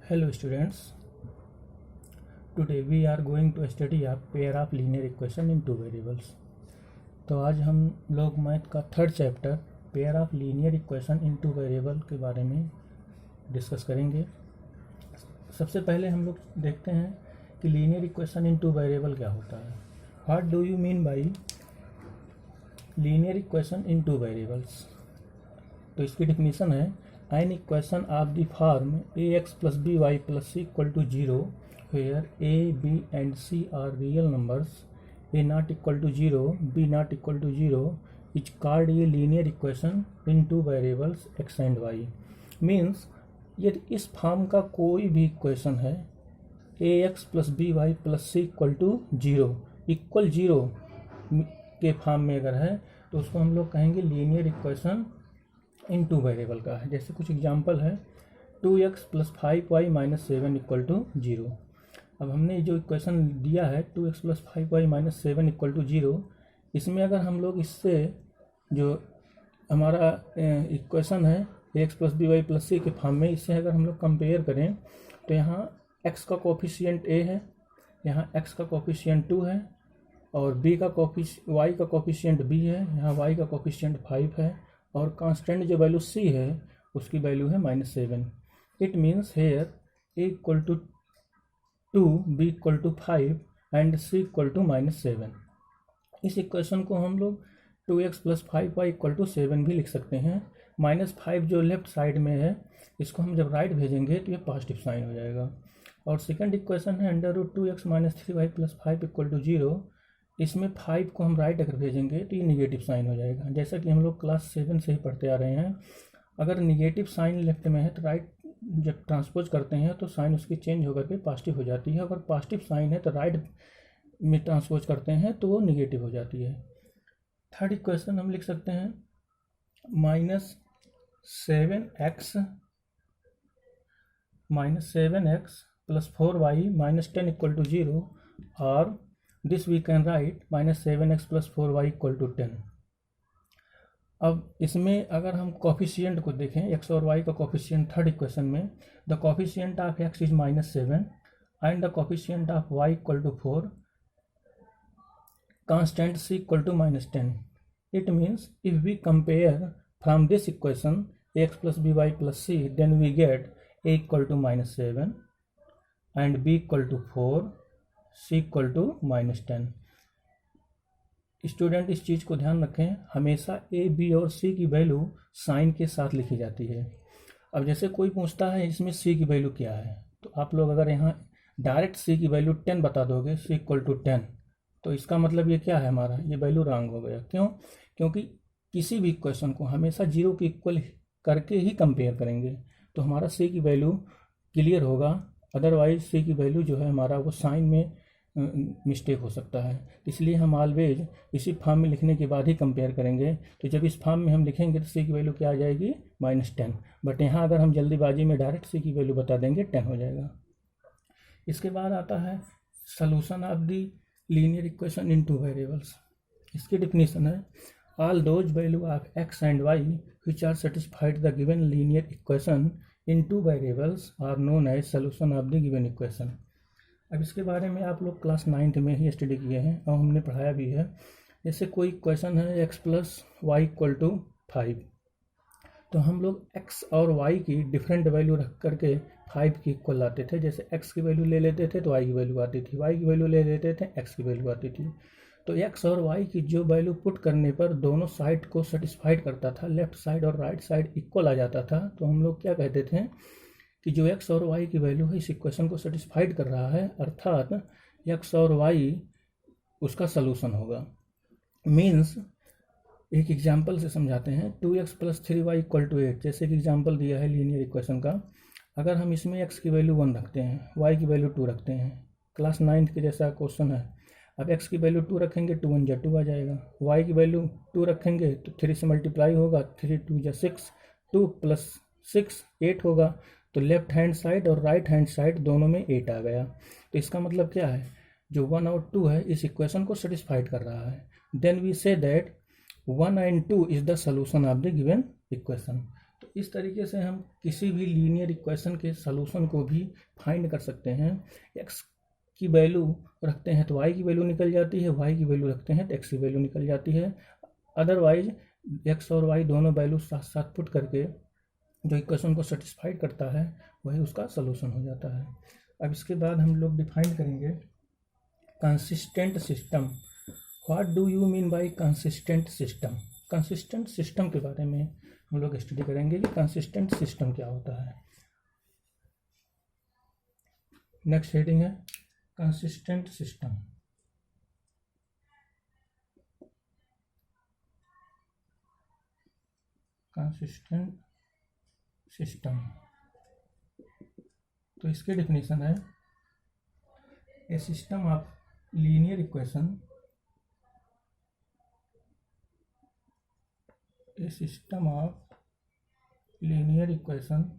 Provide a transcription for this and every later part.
Hello students, today we are going to study a pair of linear equation in two variables। तो आज हम लोग math का third chapter pair of linear equation in two variable के बारे में discuss करेंगे। सबसे पहले हम लोग देखते हैं कि linear equation in two variable क्या होता है। What do you mean by linear equation in two variables. तो इसकी डिफिनीशन है an equation of the form ax plus by plus c equal to 0 where a, b and c are real numbers, a not equal to 0, b not equal to 0 is called a linear equation in two variables x and y। Means यदि इस form का कोई भी equation है ax plus B Y plus C equal to zero के form में अगर है तो उसको हम लोग कहेंगे linear equation in two variable का है। जैसे कुछ एग्जांपल है 2x plus 5y minus 7 equal to 0। अब हमने जो इक्वेशन दिया है 2x plus 5y minus 7 equal to 0, इसमें अगर हम लोग इससे जो हमारा इक्वेशन है ax plus B Y plus C के फॉर्म में, इससे अगर हम लोग कंपेयर करें तो यहाँ x का कोफिशिएंट a है, यहाँ x का कोफिशिएंट 2 है और y का कोफिशिएंट b है, यहाँ y का कोफिशिएंट 5 है और कांस्टेंट जो वैल्यू c है उसकी वैल्यू है -7। It means here a equal to 2, b equal to 5 and c equal to -7। इस इक्वेशन को हम लोग 2x plus 5y equal to 7 भी लिख सकते हैं। -5 जो लेफ्ट साइड में है इसको हम जब राइट भेजेंगे तो ये पॉजिटिव साइन हो जाएगा। और सेकंड इक्वेशन है √2x minus 3y plus 5 equal to 0। इसमें 5 को हम राइट अगर भेजेंगे तो ये निगेटिव साइन हो जाएगा। जैसा कि हम लोग क्लास 7 से ही पढ़ते आ रहे हैं, अगर निगेटिव साइन लेफ्ट में है तो राइट जब ट्रांसपोज करते हैं तो साइन उसकी चेंज होकर के पॉजिटिव हो जाती है। अगर पॉजिटिव साइन है तो राइट में ट्रांसपोज करते हैं तो वो निगेटिव हो जाती है। थर्ड इक्वेशन हम लिख सकते हैं -7x plus 4y minus 10 equal to 0 और this we can write -7x plus 4y equal to 10। अब इसमें अगर हम कोफिशिएंट को देखें x और y का कोफिशिएंट थर्ड इक्वेशन में, the coefficient of x is -7 and the coefficient of y equal to 4, constant c equal to -10। It means if we compare from this equation x plus B Y plus c, then we get a equal to -7 and b equal to 4, c equal to -10। Student इस चीज़ को ध्यान रखें, हमेशा a, b और c की value sign के साथ लिखी जाती है। अब जैसे कोई पूछता है इसमें c की वैल्यू क्या है, तो आप लोग अगर यहाँ डायरेक्ट c की वैल्यू 10 बता दोगे, c इक्वल टू 10, तो इसका मतलब ये क्या है, हमारा ये वैल्यू रॉन्ग हो गया। क्यों? क्योंकि किसी भी इक्वेशन को हमेशा 0 के इक्वल करके ही कंपेयर करेंगे तो हमारा c की वैल्यू क्लियर होगा। अदरवाइज c की वैल्यू जो है हमारा वो साइन में मिस्टेक हो सकता है। इसलिए हम ऑलवेज इसी फॉर्म में लिखने के बाद ही कंपेयर करेंगे। तो जब इस फॉर्म में हम लिखेंगे तो c की वैल्यू क्या आ जाएगी, -10। बट यहाँ अगर हम जल्दीबाजी में डायरेक्ट c की वैल्यू बता देंगे 10 हो जाएगा। इसके बाद आता है solution of the linear equation in two variables. इसकी डिफिनीशन है all those value of x and y which are satisfied the given linear equation in two variables are known as solution of the given equation. अब इसके बारे में आप लोग class 9th में ही study किए हैं और हमने पढ़ाया भी है। जैसे कोई क्वेश्चन है x plus Y equal to 5, तो हम लोग x और y की डिफरेंट वैल्यू रख करके 5 की इक्वल लाते थे। जैसे x की वैल्यू ले लेते थे तो y की वैल्यू आती थी, y की वैल्यू ले लेते थे x की वैल्यू आती थी। तो x और y की जो वैल्यू पुट करने पर दोनों साइड को सेटिस्फाइड करता था, लेफ्ट साइड और राइट साइड इक्वल आ जाता था, तो हम लोग क्या कहते थे कि जो x और y की वैल्यू है इस इक्वेशन को सेटिस्फाइड कर रहा है, अर्थात x और y उसका सलूशन होगा। मीन्स एक एग्जांपल से समझाते हैं, 2x plus 3y equal to 8, जैसे कि एग्जांपल दिया है लीनियर इक्वेशन का। अगर हम इसमें x की वैल्यू 1 रखते हैं, y की वैल्यू 2 रखते हैं, क्लास 9th के जैसा क्वेश्चन है। अब x की वैल्यू 2 रखेंगे, 2 1 जा 2 आ जाएगा। y की वैल्यू 2 रखेंगे तो 3 से मल्टीप्लाई होगा, 3 2 जा 6, 2 प्लस 6 8 होगा। तो लेफ्ट हैंड साइड और राइट हैंड साइड दोनों में 8 आ गया। तो इसका मतलब क्या है, जो 1 और 2 है इस इक्वेशन को सेटिस्फाइड कर रहा है। Then we say that 1 and 2 is the solution of the given equation. तो इस तरीके से हम किसी भी लीनियर इक्वेशन के सॉल्यूशन को भी फाइंड कर सकते हैं। x की वैल्यू रखते हैं तो y की वैल्यू निकल जाती है, y की वैल्यू रखते हैं तो x की वैल्यू निकल जाती है। अदरवाइज x और y दोनों वैल्यू साथ साथ पुट करके जो इक्वेशन को सेटिस्फाइड करता है वही उसका सॉल्यूशन हो जाता है। अब इसके बाद हम लोग डिफाइन करेंगे consistent system. What do you mean by consistent system? Consistent system के बारे में हम लोग स्टडी करेंगे कि कंसिस्टेंट सिस्टम क्या होता है। नेक्स्ट हेडिंग है कंसिस्टेंट सिस्टम। कंसिस्टेंट सिस्टम, तो इसके डेफिनेशन है a system of linear equation, a system of linear equation,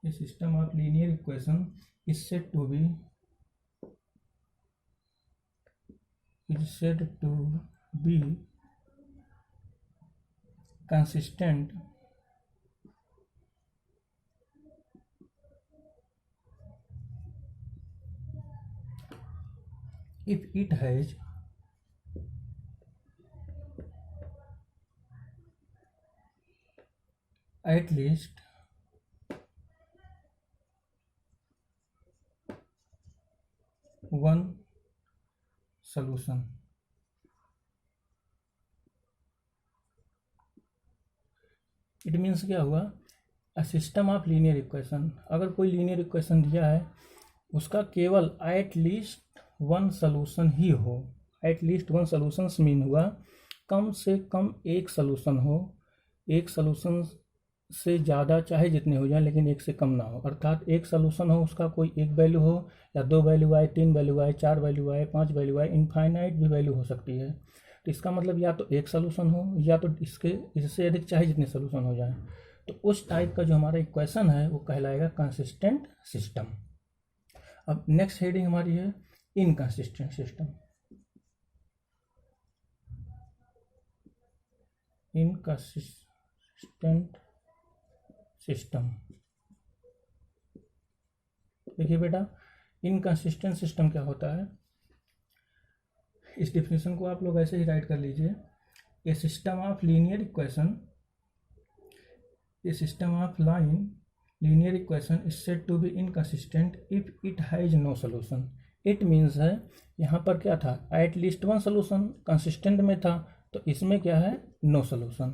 a system of linear equation is said to be consistent if it has at least one solution। It means क्या हुआ, a system of linear equation, अगर कोई linear equation दिया है उसका केवल eight least one solution ही हो। Eight least one solution mean हुआ कम से कम एक सॉल्यूशन हो, एक सॉल्यूशन से ज़्यादा चाहे जितने हो जाए लेकिन एक से कम ना हो। अर्थात एक सॉल्यूशन हो उसका कोई एक वैल्यू हो या दो वैल्यू आए, तीन वैल्यू आए, चार वैल्यू आए, पांच वैल्यू आए, इनफाइनाइट भी वैल्यू हो सकती है। तो इसका मतलब या तो एक सॉल्यूशन हो या तो इससे अधिक चाहे जितने सॉल्यूशन हो जाए। तो उस टाइप का जो हमारा इक्वेशन है वो कहलाएगा कंसिस्टेंट सिस्टम। अब नेक्स्ट हेडिंग हमारी है इनकंसिस्टेंट सिस्टम। इनकंसिस्टेंट सिस्टम, देखिए बेटा इनकंसिस्टेंट सिस्टम क्या होता है। इस डिफिनेशन को आप लोग ऐसे ही राइट कर लीजिए, a system of linear equation, a system of linear equation is said to be inconsistent if it has no solution. It means है यहाँ पर क्या था, at least one solution consistent में था, तो इसमें क्या है, नो सॉल्यूशन।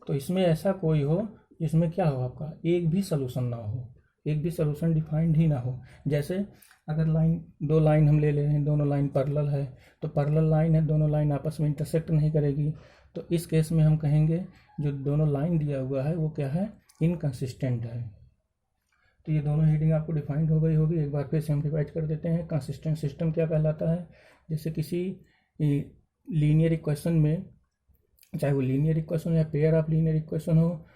तो इसमें ऐसा कोई हो जिसमें क्या हो, आपका एक भी सॉल्यूशन ना हो, एक भी सॉल्यूशन डिफाइंड ही ना हो। जैसे अगर दो लाइन हम ले ले रहे हैं, दोनों लाइन पैरेलल है, तो पैरेलल लाइन है, दोनों लाइन आपस में इंटरसेक्ट नहीं करेगी, तो इस केस में हम कहेंगे जो दोनों लाइन दिया हुआ है वो क्या है, इनकंसिस्टेंट है। तो ये दोनों हेडिंग आपको डिफाइंड हो गई होगी। एक बार फिर से हम डिवाइड कर देते हैं। कंसिस्टेंट सिस्टम क्या कहलाता है, जैसे किसी लीनियर इक्वेशन में, चाहे वो लीनियर इक्वेशन या पेयर ऑफ लीनियर इक्वेशन हो,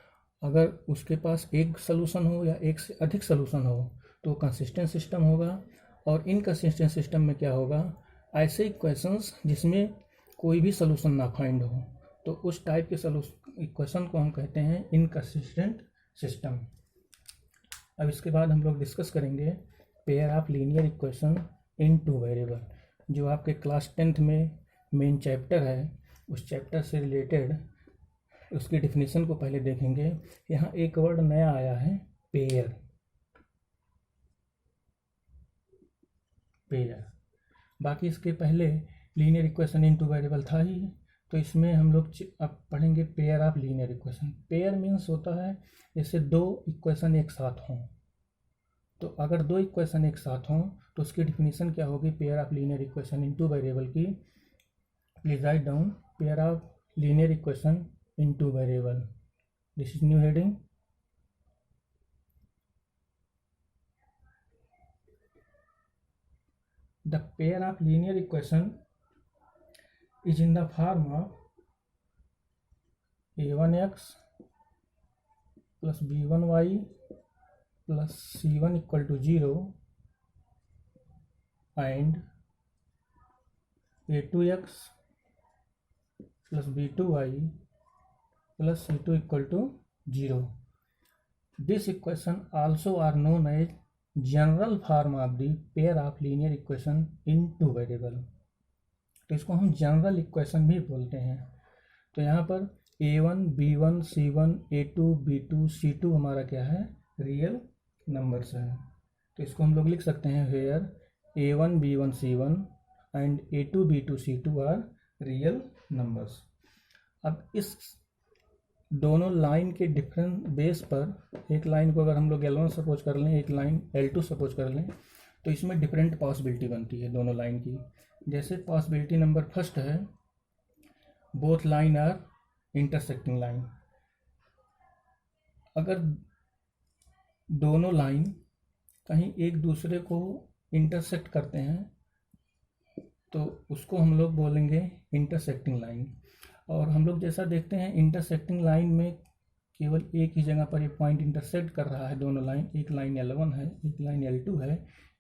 अगर उसके पास एक सॉल्यूशन हो या एक से अधिक सॉल्यूशन हो तो कंसिस्टेंट सिस्टम होगा। और इनकंसिस्टेंट सिस्टम में क्या होगा, ऐसे इक्वेशंस जिसमें कोई भी सॉल्यूशन ना फाइंड हो, तो उस टाइप के इक्वेशन को हम कहते हैं इनकंसिस्टेंट सिस्टम। अब इसके बाद हम लोग डिस्कस करेंगे pair of linear equation in two variable, जो आपके क्लास 10th में मेन चैप्टर है, उस चैप्टर से रिलेटेड उसकी डिफिनीशन को पहले देखेंगे। यहाँ एक वर्ड नया आया है, पेयर। पेयर, बाकी इसके पहले linear equation in two variable था ही, तो इसमें हम लोग अब पढ़ेंगे pair of linear equation. Pair means होता है जैसे दो इक्वेशन एक साथ हों, तो अगर दो इक्वेशन एक साथ हों तो उसकी डिफिनीशन क्या होगी, pair of linear equation in two variable की। Please write down pair of linear equation in two variable. This is new heading. The pair of linear equation is in the form of a1x plus b1y plus c1 equal to 0 and a2x plus b2y plus c2 equal to 0. This equation also are known as general form of the pair of linear equation in two variable. तो इसको हम general equation भी बोलते हैं. तो यहाँ पर a1 b1 c1 a2 b2 c2 हमारा क्या है, रियल नंबर्स है. तो इसको हम लोग लिख सकते हैं where a1 b1 c1 and a2 b2 c2 are real numbers. अब इस दोनों लाइन के डिफरेंट बेस पर, एक लाइन को अगर हम लोग L1 सपोज कर लें, एक लाइन L2 सपोज कर लें, तो इसमें डिफरेंट पॉसिबिलिटी बनती है दोनों लाइन की. जैसे पॉसिबिलिटी नंबर फर्स्ट है both line are intersecting line. अगर दोनों लाइन कहीं एक दूसरे को इंटरसेक्ट करते हैं तो उसको हम लोग बोलेंगे इंटरसेक्टिंग लाइन. और हम लोग जैसा देखते हैं इंटरसेक्टिंग लाइन में केवल एक ही जगह पर ये पॉइंट इंटरसेक्ट कर रहा है दोनों लाइन. एक लाइन L1 है, एक लाइन L2 है,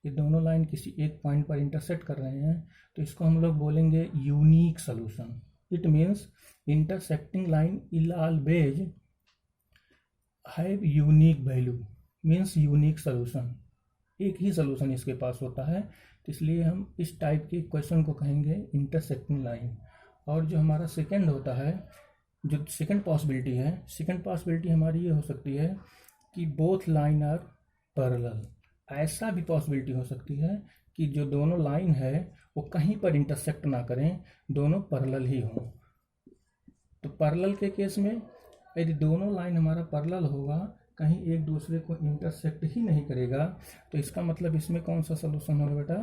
ये दोनों लाइन किसी एक पॉइंट पर इंटरसेक्ट कर रहे हैं, तो इसको हम लोग बोलेंगे unique solution. It means intersecting line will always have unique value, means unique solution. एक ही सोल्यूशन इसके पास होता है, तो इसलिए हम इस टाइप के इक्वेशन को कहेंगे इंटरसेक्टिंग लाइन. और जो हमारा सेकंड होता है, जो सेकंड पॉसिबिलिटी है, सेकंड पॉसिबिलिटी हमारी ये हो सकती है कि बोथ लाइन आर पैरेलल. ऐसा भी पॉसिबिलिटी हो सकती है कि जो दोनों लाइन है वो कहीं पर इंटरसेक्ट ना करें, दोनों पैरेलल ही हों. तो पैरेलल के केस में यदि दोनों लाइन हमारा पैरेलल होगा, कहीं एक दूसरे को इंटरसेक्ट ही नहीं करेगा, तो इसका मतलब इसमें कौन सा सोल्यूशन होगा बेटा,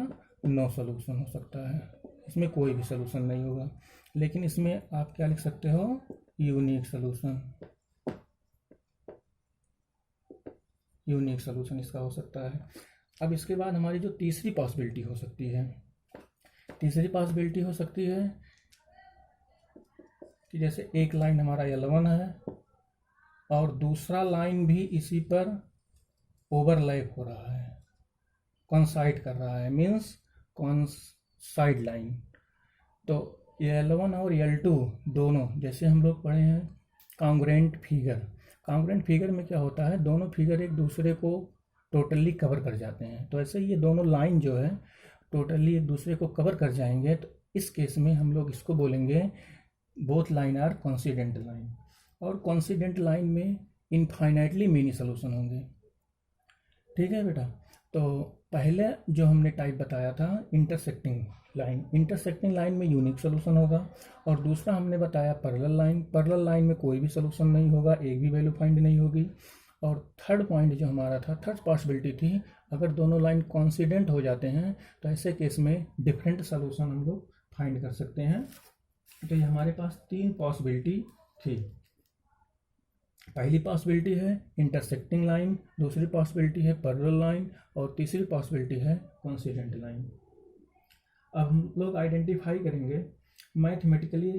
नो सोल्यूशन हो सकता है. इसमें कोई भी सोल्यूशन नहीं होगा. लेकिन इसमें आप क्या लिख सकते हो, यूनिक सोल्यूशन. यूनिक सोल्यूशन इसका हो सकता है. अब इसके बाद हमारी जो तीसरी पॉसिबिलिटी हो सकती है, तीसरी पॉसिबिलिटी हो सकती है कि जैसे एक लाइन हमारा L1 है और दूसरा लाइन भी इसी पर ओवरलैप हो रहा है, कॉन्साइड कर रहा है, मीन्स कॉन्साइड लाइन. तो L1 और L2 दोनों, जैसे हम लोग पढ़े हैं कॉन्ग्रुएंट फिगर. कॉन्ग्रुएंट फिगर में क्या होता है, दोनों फिगर एक दूसरे को टोटली कवर कर जाते हैं. तो ऐसे ये दोनों लाइन जो है टोटली एक दूसरे को कवर कर जाएंगे. तो इस केस में हम लोग इसको बोलेंगे both line are coincident line. और कोइंसिडेंट लाइन में इनफाइनाइटली मेनी सोल्यूशन होंगे. ठीक है बेटा. तो पहले जो हमने टाइप बताया था इंटरसेक्टिंग लाइन, इंटरसेक्टिंग लाइन में यूनिक सोल्यूशन होगा. और दूसरा हमने बताया पैरेलल लाइन, पैरेलल लाइन में कोई भी सोल्यूशन नहीं होगा, एक भी वैल्यू फाइंड नहीं होगी. और थर्ड पॉइंट जो हमारा था, थर्ड पॉसिबिलिटी थी, अगर दोनों लाइन कोइंसिडेंट हो जाते हैं तो ऐसे केस में डिफरेंट सोल्यूशन हम लोग फाइंड कर सकते हैं. तो ये हमारे पास तीन पॉसिबिलिटी थी. पहली पॉसिबिलिटी है इंटरसेक्टिंग लाइन, दूसरी पॉसिबिलिटी है पैरेलल लाइन, और तीसरी पॉसिबिलिटी है कोइंसिडेंट लाइन. अब हम लोग आइडेंटिफाई करेंगे mathematically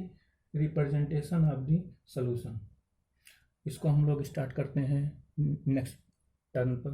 representation of the solution. इसको हम लोग स्टार्ट करते हैं नेक्स्ट टर्न पर.